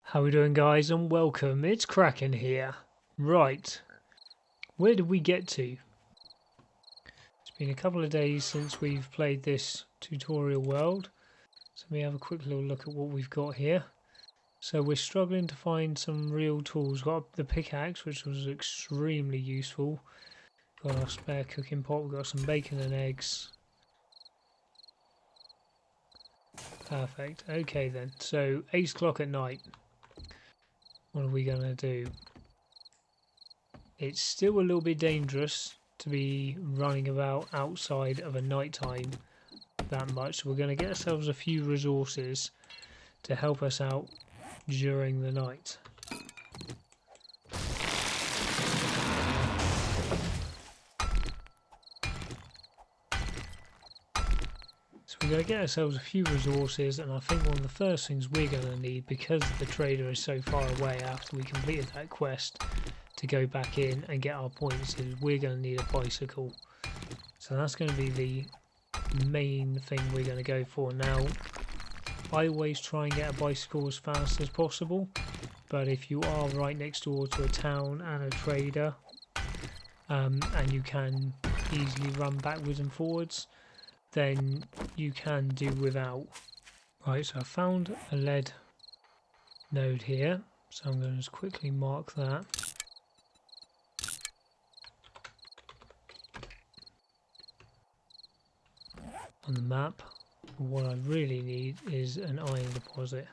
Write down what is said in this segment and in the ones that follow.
How we doing, guys, and welcome. It's Kraken here. Right, where did we get to? It's been a couple of days since we've played this tutorial world, so let me have a quick little look at what we've got here. So we're struggling to find some real tools. Got the pickaxe, which was extremely useful. Got our spare cooking pot. We've got some bacon and eggs. Perfect. Okay then, so 8 o'clock at night. What are we going to do? It's still a little bit dangerous to be running about outside of a night time that much. So we're going to get ourselves a few resources to help us out during the night. So we're going to get ourselves a few resources, and I think one of the first things we're going to need, because the trader is so far away after we completed that quest to go back in and get our points, is we're going to need a bicycle. So that's going to be the main thing we're going to go for. Now, I always try and get a bicycle as fast as possible, but if you are right next door to a town and a trader, and you can easily run backwards and forwards, then you can do without. Right, so I found a lead node here, so I'm going to just quickly mark that. On the map. What I really need is an iron deposit.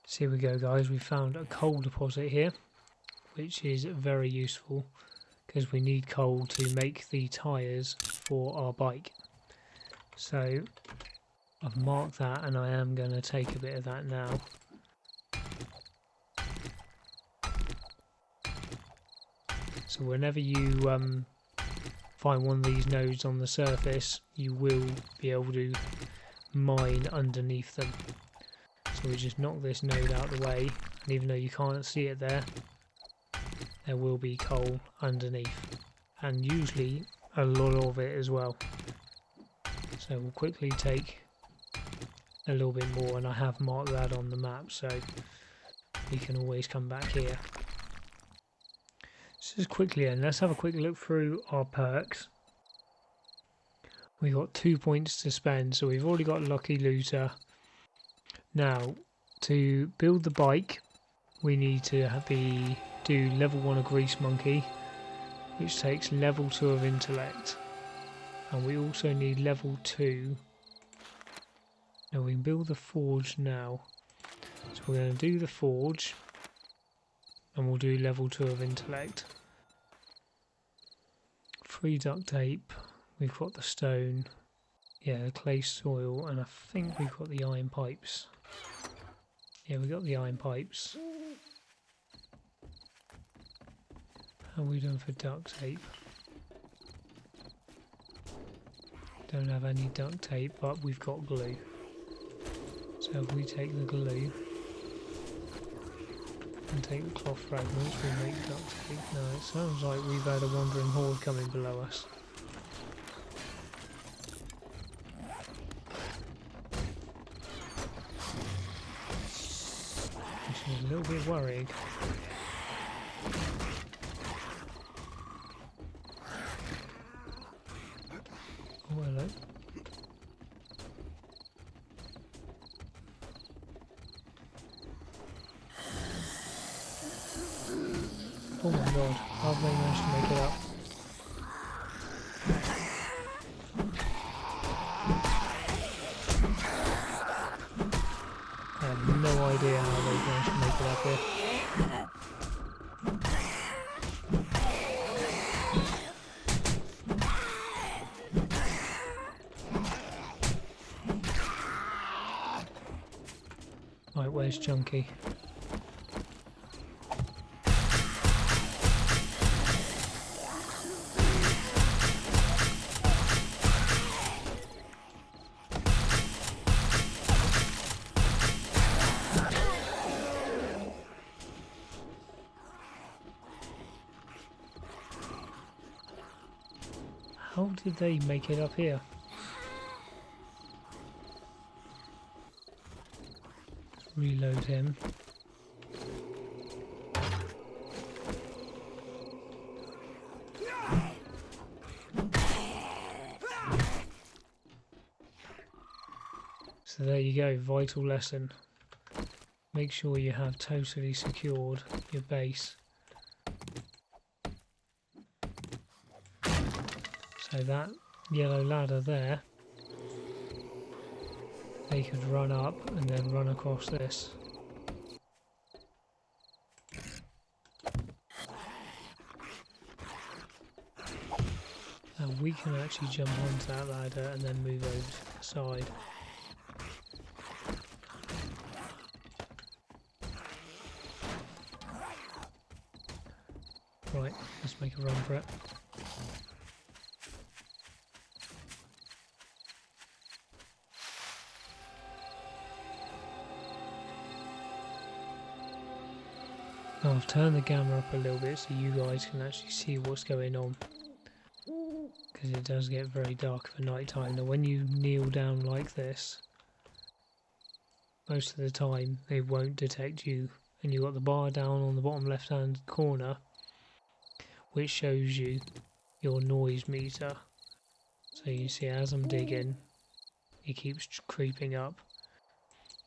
So here we go, guys, we found a coal deposit here, which is very useful because we need coal to make the tyres for our bike. So I've marked that, and I am going to take a bit of that now. So whenever you find one of these nodes on the surface, you will be able to mine underneath them. So we just knock this node out of the way, and even though you can't see it there will be coal underneath, and usually a lot of it as well. So we'll quickly take a little bit more, and I have marked that on the map, so we can always come back here. So just quickly, and let's have a quick look through our perks. We got 2 points to spend, so we've already got Lucky Looter. Now, to build the bike, we need to do level 1 of Grease Monkey, which takes level 2 of Intellect. And we also need level 2. Now we can build the forge now. So we're going to do the forge, and we'll do level 2 of Intellect. 3 duct tape. We've got the stone, yeah, the clay soil, and I think we've got the iron pipes. Yeah, we've got the iron pipes. How are we doing for duct tape? Don't have any duct tape, but we've got glue. So if we take the glue and take the cloth fragments, we make duct tape. Now it sounds like we've had a wandering horde coming below us. Which is a little bit worrying. Oh, hello. Oh my god, how have they managed to make it up? I have no idea how they've managed to make it up here. Right, where's Chunky? How did they make it up here? Reload him. So there you go, vital lesson. Make sure you have totally secured your base. So that yellow ladder there, they could run up and then run across this. And we can actually jump onto that ladder and then move over to the side. Right, let's make a run for it. Now I've turned the camera up a little bit so you guys can actually see what's going on, because it does get very dark for night time. Now when you kneel down like this, most of the time they won't detect you, and you've got the bar down on the bottom left hand corner which shows you your noise meter. So you see as I'm digging it keeps creeping up,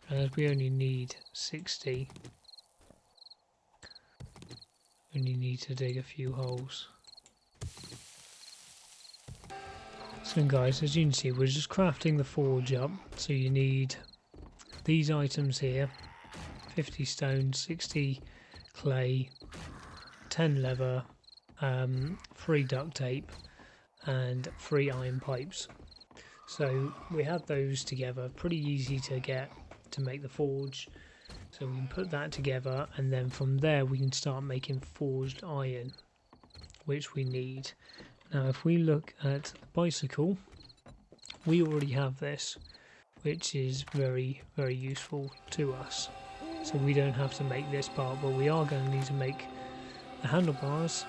and as we only need 60, we only need to dig a few holes. So guys, as you can see, we're just crafting the forge up. So you need these items here: 50 stone, 60 clay, 10 leather, 3 duct tape and 3 iron pipes. So we have those together, pretty easy to get to make the forge. So we can put that together, and then from there we can start making forged iron, which we need. Now if we look at the bicycle, we already have this, which is very useful to us. So we don't have to make this part, but we are going to need to make the handlebars,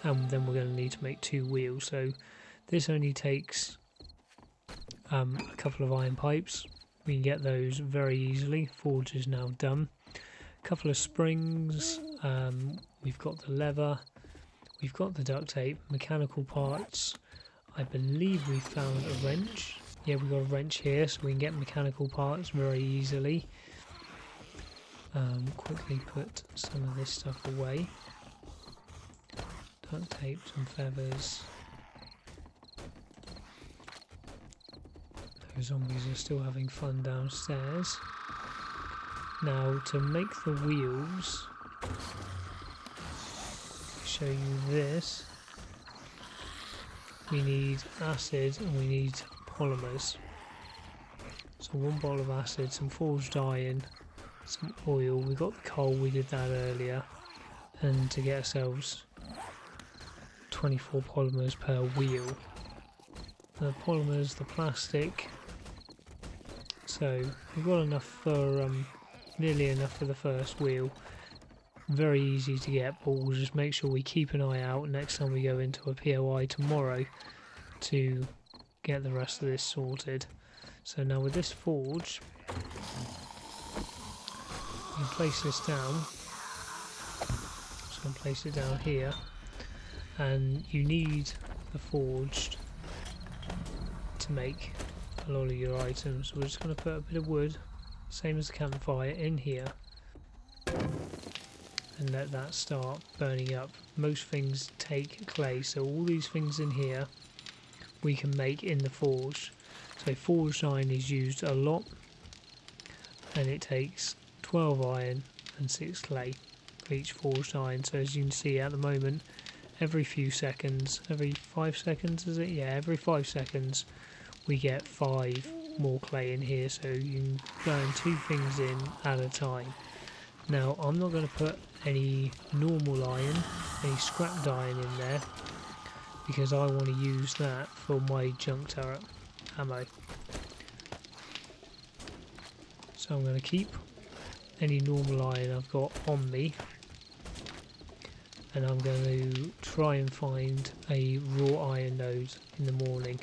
and then we're going to need to make 2 wheels. So this only takes a couple of iron pipes. We can get those very easily. Forge is now done. A couple of springs, we've got the leather, we've got the duct tape, mechanical parts. I believe we found a wrench. Yeah, we've got a wrench here, so we can get mechanical parts very easily. Quickly put some of this stuff away. Duct tape, some feathers. Those zombies are still having fun downstairs. Now to make the wheels, show you this. We need acid and we need polymers. So 1 bottle of acid, some forged iron, some oil. We got the coal, we did that earlier, and to get ourselves 24 polymers per wheel. The polymers, the plastic. So we've got enough for nearly enough for the first wheel. Very easy to get, but we'll just make sure we keep an eye out next time we go into a POI tomorrow to get the rest of this sorted. So now with this forge, you can place this down. Just going to place it down here, and you need the forged to make a lot of your items. We're just going to put a bit of wood, same as the campfire, in here and let that start burning up. Most things take clay, so all these things in here we can make in the forge. So forged iron is used a lot, and it takes 12 iron and 6 clay for each forged iron. So as you can see at the moment, every few seconds, every 5 seconds is it? Yeah, every 5 seconds we get 5 more clay in here, so you can burn 2 things in at a time. Now I'm not going to put any normal iron, any scrapped iron in there, because I want to use that for my junk turret ammo. So I'm going to keep any normal iron I've got on me, and I'm going to try and find a raw iron node in the morning.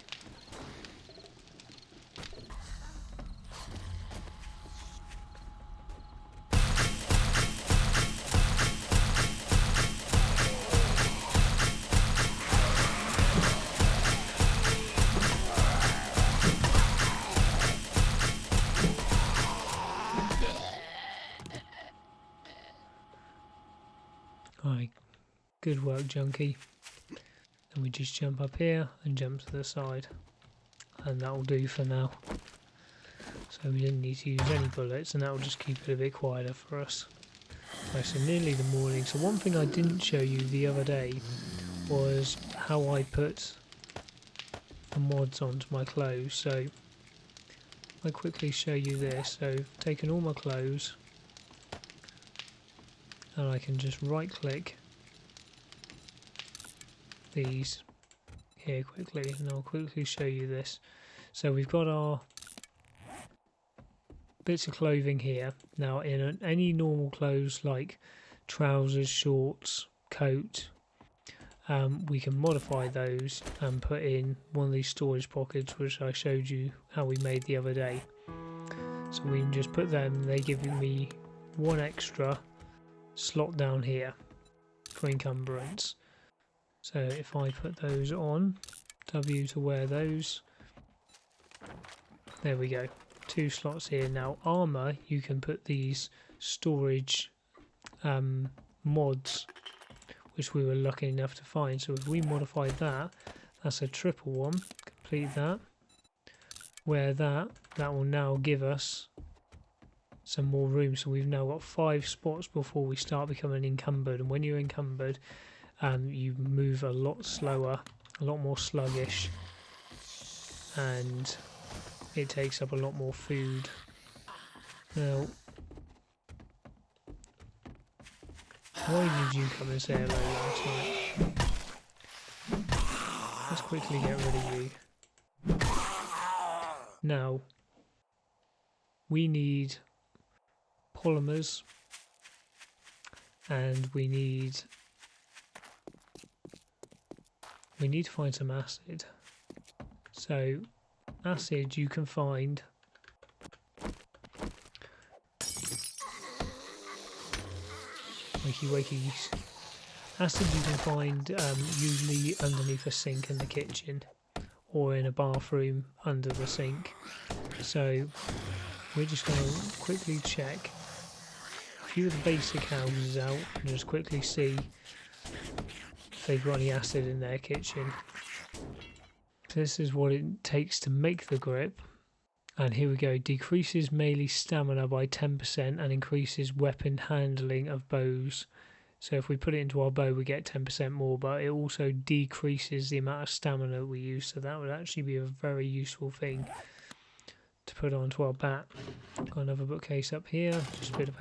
Alright, good work, Junkie. And we just jump up here and jump to the side, and that will do for now. So we didn't need to use any bullets, and that will just keep it a bit quieter for us. Right, so nearly the morning. So one thing I didn't show you the other day was how I put the mods onto my clothes. So I'll quickly show you this. So I've taken all my clothes, and I can just right click these here quickly, and I'll quickly show you this. So we've got our bits of clothing here. Now in any normal clothes like trousers, shorts, coat, we can modify those and put in one of these storage pockets which I showed you how we made the other day. So we can just put them, they give me one extra slot down here for encumbrance. So if I put those on, W to wear those, there we go, 2 slots here. Now armour, you can put these storage mods which we were lucky enough to find. So if we modify that, that's a triple one, complete that, wear that, that will now give us some more room. So we've now got 5 spots before we start becoming encumbered, and when you're encumbered you move a lot slower, a lot more sluggish, and it takes up a lot more food. Now, why did you come and say hello last night? Let's quickly get rid of you. Now, we need polymers, and we need to find some acid. So acid you can find wakey. Acid you can find usually underneath a sink in the kitchen or in a bathroom under the sink. So we're just going to quickly check a few of the basic houses out and just quickly see if they've got any acid in their kitchen. This is what it takes to make the grip, and here we go. Decreases melee stamina by 10% and increases weapon handling of bows. So if we put it into our bow we get 10% more, but it also decreases the amount of stamina we use, so that would actually be a very useful thing to put onto our bat. Got another bookcase up here, just a bit of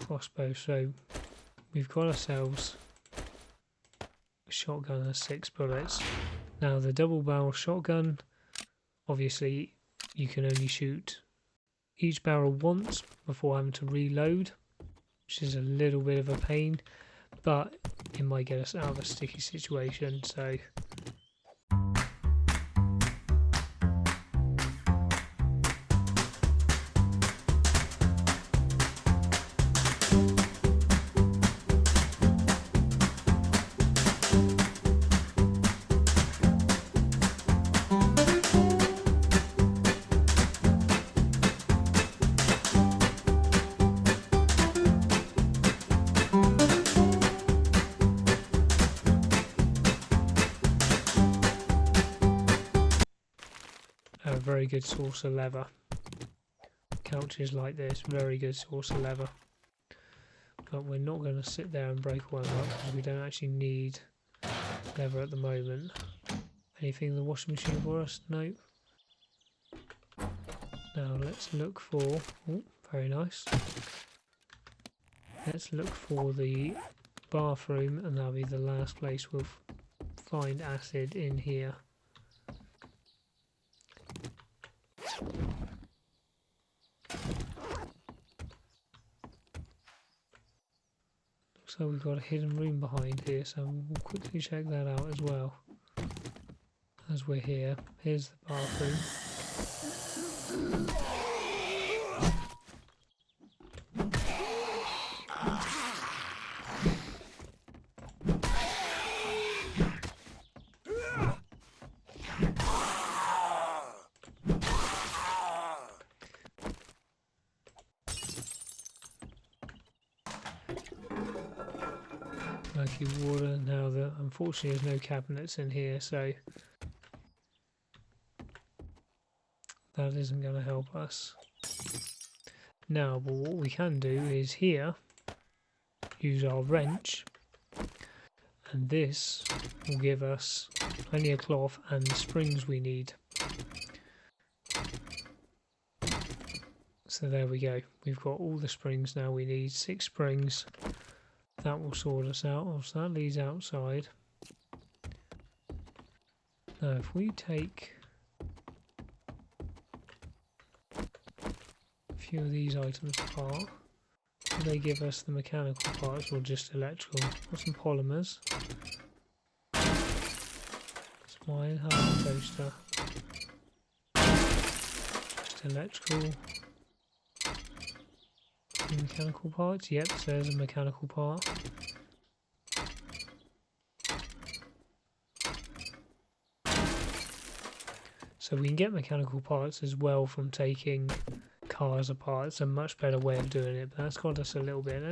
crossbow. So we've got ourselves a shotgun and 6 bullets. Now the double barrel shotgun, obviously you can only shoot each barrel once before having to reload, which is a little bit of a pain, but it might get us out of a sticky situation. So A very good source of leather. Couches like this, very good source of leather. But we're not going to sit there and break all them up because we don't actually need leather at the moment. Anything in the washing machine for us? Nope. Now let's look for... Oh, very nice. Let's look for the bathroom, and that'll be the last place we'll find acid in here. Looks like we've got a hidden room behind here, so we'll quickly check that out as well. As we're here, here's the bathroom. Murky water. Now, unfortunately, there's no cabinets in here, so that isn't going to help us. Now, but what we can do is here use our wrench, and this will give us plenty of cloth and the springs we need. So there we go. We've got all the springs now we need. 6 springs. That will sort us out. So that leads outside. Now if we take a few of these items apart, will they give us the mechanical parts or just electrical? Got some polymers. Smile, hard toaster. Just electrical. Mechanical parts, yep, so there's a mechanical part. So we can get mechanical parts as well from taking cars apart. It's a much better way of doing it, but that's got us a little bit.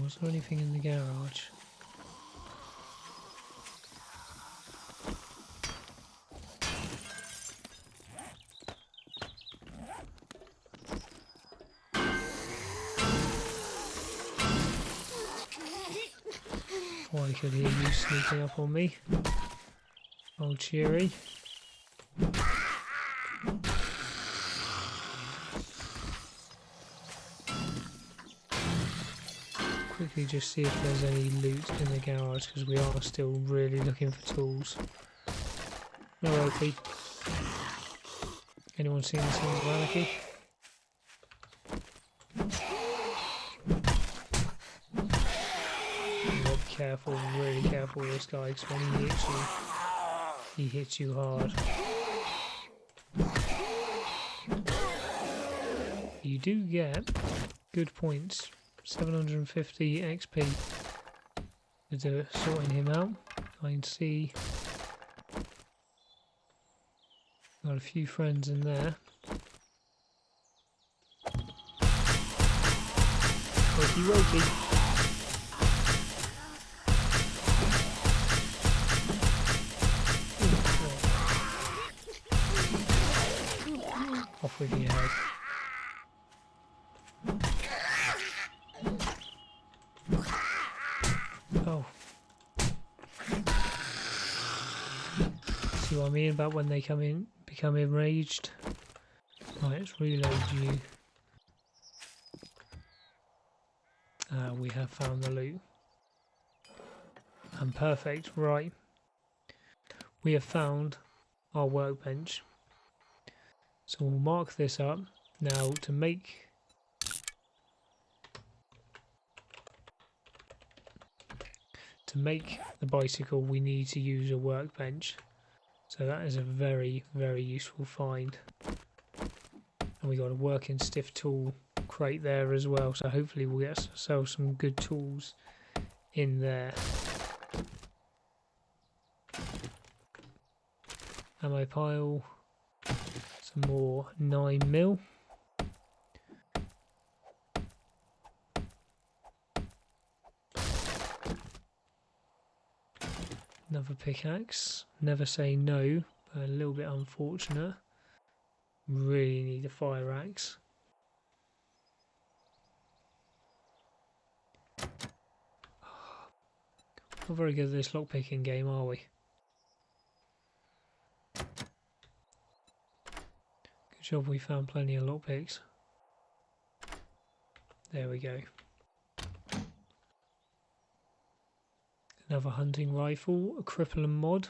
Was there anything in the garage? Oh, I could hear you sneaking up on me. Oh, cheery. Quickly just see if there's any loot in the garage, because we are still really looking for tools. No OP. Anyone seen this in the anarchy? Careful, really careful with this guy, because when he hits you hard. you do get good points, 750 XP for sorting him out. I can see got a few friends in there. Wokey wokey. Off with your head. Oh. See what I mean about when they come in, become enraged? Right, let's reload you. We have found the loot. And perfect, right. We have found our workbench. So we'll mark this up. Now to make the bicycle we need to use a workbench. So that is a very, very useful find. And we got a working stiff tool crate there as well, so hopefully we'll get ourselves some good tools in there. Ammo pile, some more 9mm. Another pickaxe. Never say no, but a little bit unfortunate. Really need a fire axe. Not very good at this lockpicking game, are we? Good job we found plenty of lockpicks. There we go. Another hunting rifle, a crippling mod,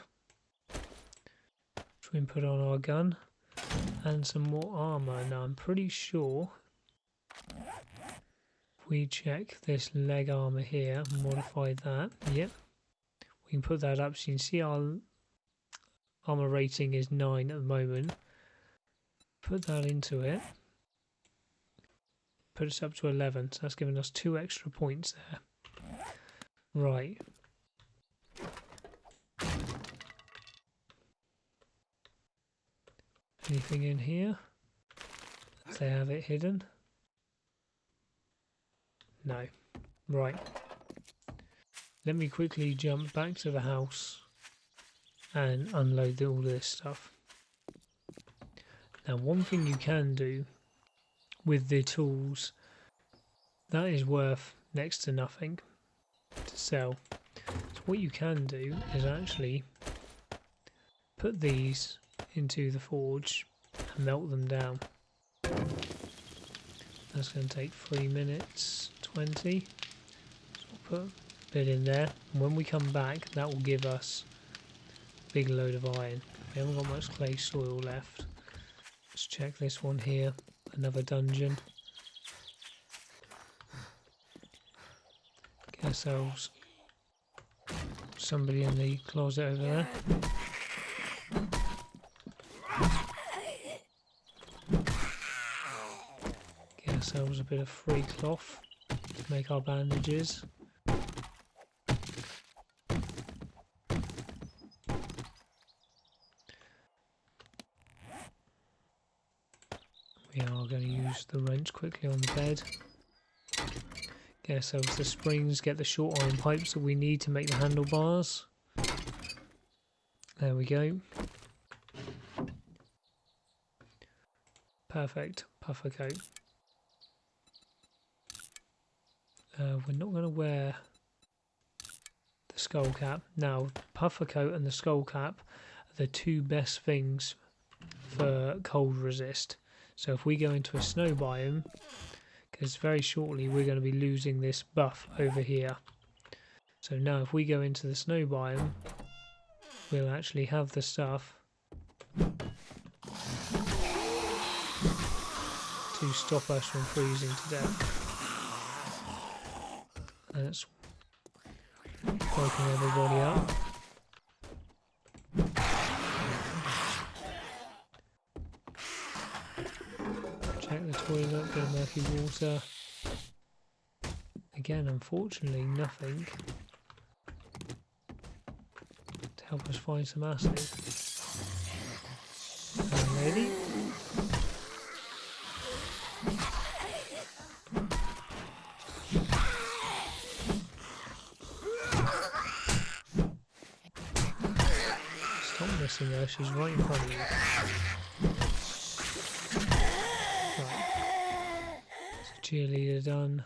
which we can put on our gun, and some more armour. Now I'm pretty sure if we check this leg armour here, modify that, yep, we can put that up so you can see our armour rating is 9 at the moment. Put that into it, put us up to 11, so that's giving us 2 extra points there. Right. Anything in here? They have it hidden? No. Right. Let me quickly jump back to the house and unload all this stuff. Now, one thing you can do with the tools that is worth next to nothing to sell. So what you can do is actually put these into the forge and melt them down. That's going to take 3 minutes 20. So we'll put a bit in there, and when we come back that will give us a big load of iron. We haven't got much clay soil left. Let's check this one here, another dungeon. Get ourselves somebody in the closet over there. Get ourselves a bit of free cloth to make our bandages. We are going to use the wrench quickly on the bed. Get ourselves the springs, get the short iron pipes that we need to make the handlebars. There we go. Perfect. Puffer coat. We're not going to wear the skull cap. Now, puffer coat and the skull cap are the 2 best things for cold resist. So if we go into a snow biome, because very shortly we're going to be losing this buff over here. So now if we go into the snow biome, we'll actually have the stuff to stop us from freezing to death. And it's woken everybody up. Check the toilet, bit of murky water. Again, unfortunately, nothing to help us find some acid. Lady. Stop missing her, she's right in front of you. Right. So cheerleader done.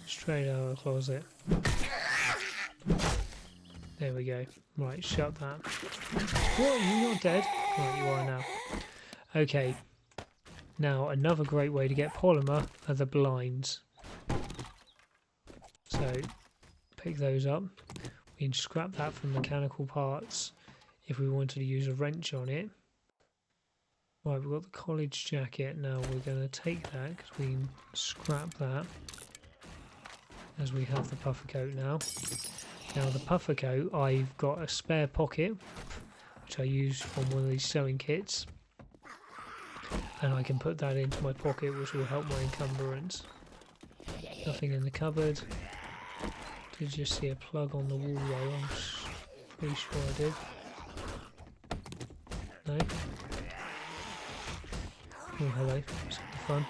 Straight out of the closet. There we go. Right, shut that. What? You're not dead? Right, you are now. Okay. Now, another great way to get polymer are the blinds. So, pick those up. We can scrap that from mechanical parts if we wanted to use a wrench on it. Right, we've got the college jacket. Now, we're going to take that because we can scrap that as we have the puffer coat now. Now the puffer coat, I've got a spare pocket which I use from one of these sewing kits, and I can put that into my pocket, which will help my encumbrance. Nothing in the cupboard. Did you see a plug on the wall though? I'm pretty sure I did. No? Oh hello, it's fun.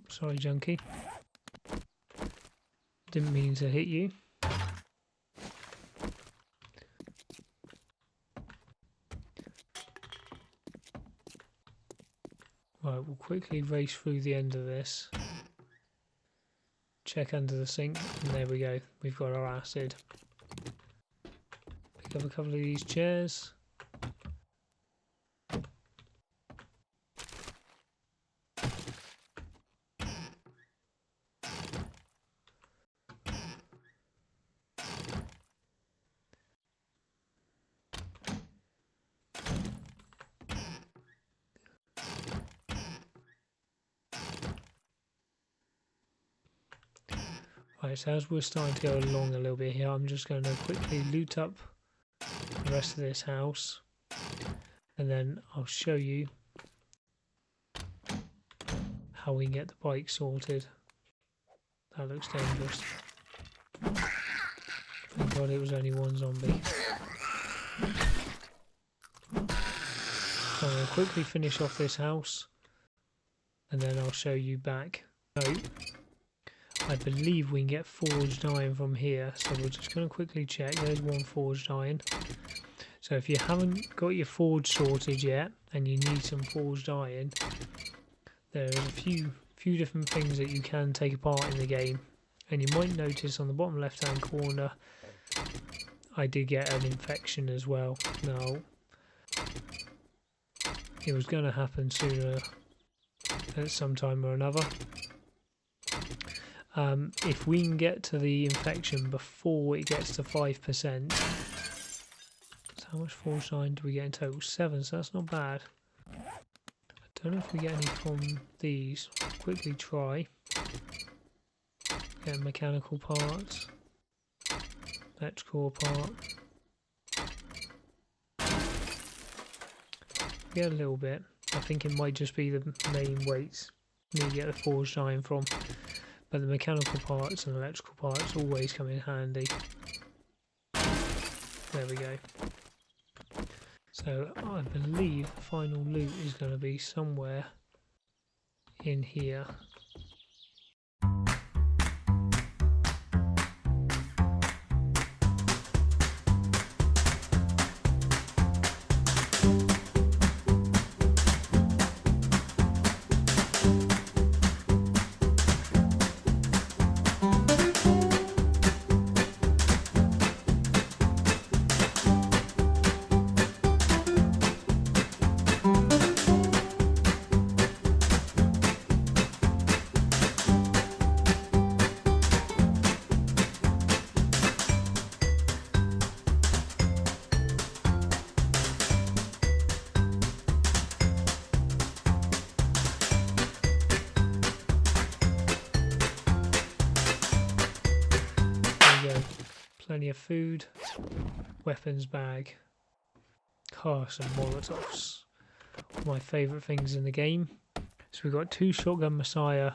Sorry, junkie. Didn't mean to hit you. Right, we'll quickly race through the end of this. Check under the sink, and there we go. We've got our acid. Pick up a couple of these chairs. Right, so as we're starting to go along a little bit here, I'm just going to quickly loot up the rest of this house, and then I'll show you how we can get the bike sorted. That looks dangerous. Thank God it was only one zombie. So I'm going to quickly finish off this house, and then I'll show you back. So, I believe we can get forged iron from here, so we're just going to quickly check. There's one forged iron. So if you haven't got your forge sorted yet and you need some forged iron, there's a few different things that you can take apart in the game, and you might notice on the bottom left hand corner I did get an infection as well. Now it was going to happen sooner at some time or another. If we can get to the infection before it gets to 5%, so how much forged iron do we get in total? 7, so that's not bad. I don't know if we get any from these. Quickly try. Get mechanical parts, electrical part. Get a little bit. I think it might just be the main weights we get the forged iron from. But the mechanical parts and electrical parts always come in handy. There we go. So I believe the final loot is going to be somewhere in here. plenty of food, weapons bag, cars and molotovs. My favourite things in the game. So we've got 2 shotgun messiah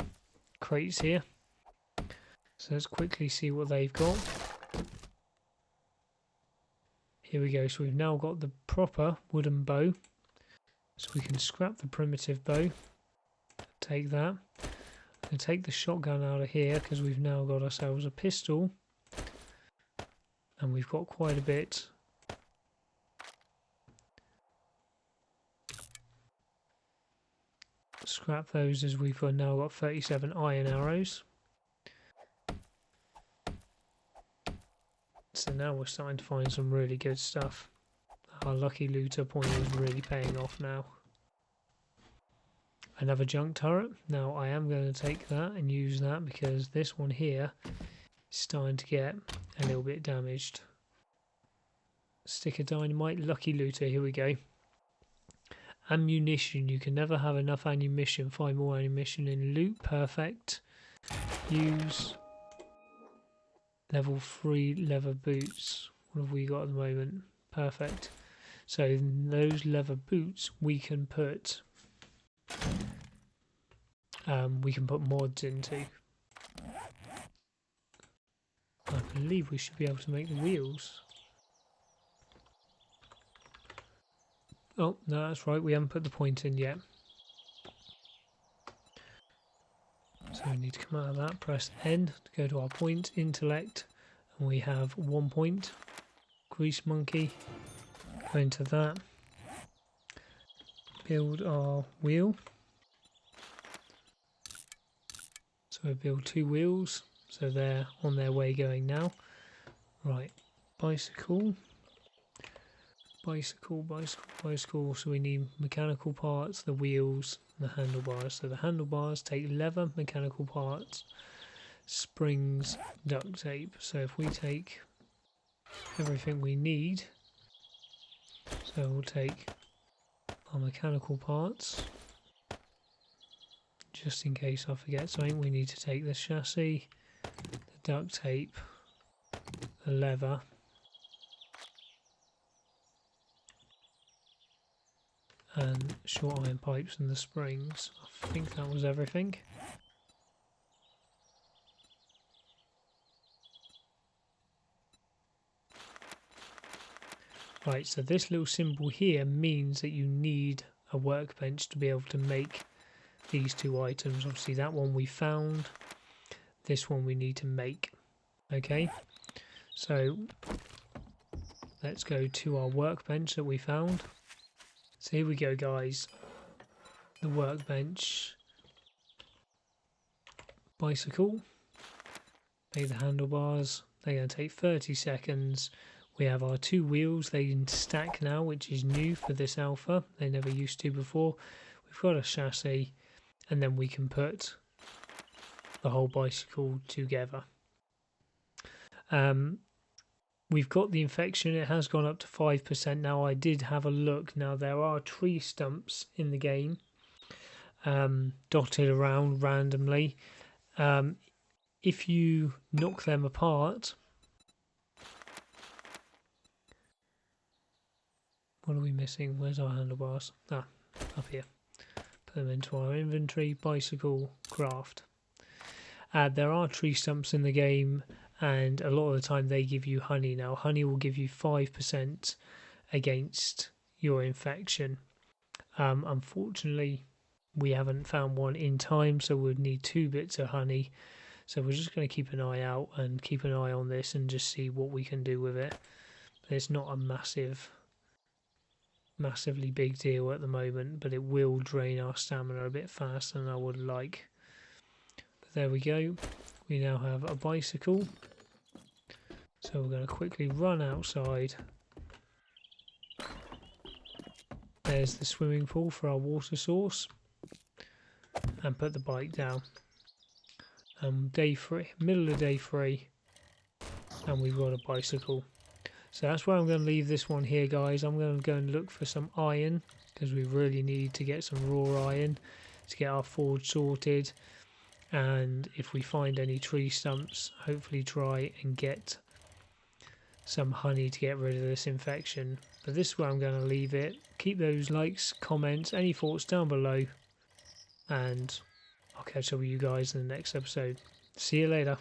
crates here. So let's quickly see what they've got. Here we go, so we've now got the proper wooden bow. So we can scrap the primitive bow. Take that. And take the shotgun out of here because we've now got ourselves a pistol. And we've got quite a bit. Scrap those as we've now got 37 iron arrows. So now we're starting to find some really good stuff. Our lucky looter point is really paying off now. Another junk turret. Now I am going to take that and use that because this one here is starting to get a little bit damaged. Stick of dynamite, lucky looter, here we go. Ammunition, you can never have enough ammunition. 5 more ammunition in loot, perfect. Use level 3 leather boots. What have we got at the moment? Perfect. So those leather boots we can put mods into. I believe we should be able to make the wheels. Oh, no, that's right, we haven't put the point in yet. So we need to come out of that, press N to go to our point, intellect, and we have 1 point. Grease monkey, go into that. Build our wheel. So we build 2 wheels, so they're on their way going now. Right, bicycle. Bicycle, so we need mechanical parts, the wheels, and the handlebars. So the handlebars take leather, mechanical parts, springs, duct tape. So if we take everything we need, so we'll take our mechanical parts, just in case I forget something. We need to take the chassis, the duct tape, the leather, and short iron pipes and the springs. I think that was everything. Right, so this little symbol here means that you need a workbench to be able to make these 2 items. Obviously that one we found, this one we need to make. Okay, so let's go to our workbench that we found. So here we go, guys. The workbench. Bicycle. Make the handlebars. They're going to take 30 seconds. We have our 2 wheels. They can stack now, which is new for this alpha. They never used to before. We've got a chassis. And then we can put the whole bicycle together. We've got the infection, it has gone up to 5% now. I did have a look. Now there are tree stumps in the game, dotted around randomly. If you knock them apart, what are we missing? Where's our handlebars? Ah, up here. Put them into our inventory, bicycle, craft. There are tree stumps in the game, and a lot of the time they give you honey. Now honey will give you 5% against your infection. Unfortunately we haven't found one in time, so we'd need 2 bits of honey. So we're just going to keep an eye out and keep an eye on this and just see what we can do with it. But it's not a massively big deal at the moment, but it will drain our stamina a bit faster than I would like. But there we go. We now have a bicycle, so we're going to quickly run outside. There's the swimming pool for our water source, and put the bike down. Day 3, middle of day 3, and we've got a bicycle. So that's where I'm going to leave this one here, guys. I'm going to go and look for some iron, because we really need to get some raw iron to get our forge sorted. And if we find any tree stumps, hopefully try and get some honey to get rid of this infection. But this is where I'm going to leave it. Keep those likes, comments, any thoughts down below, and I'll catch up with you guys in the next episode. See you later.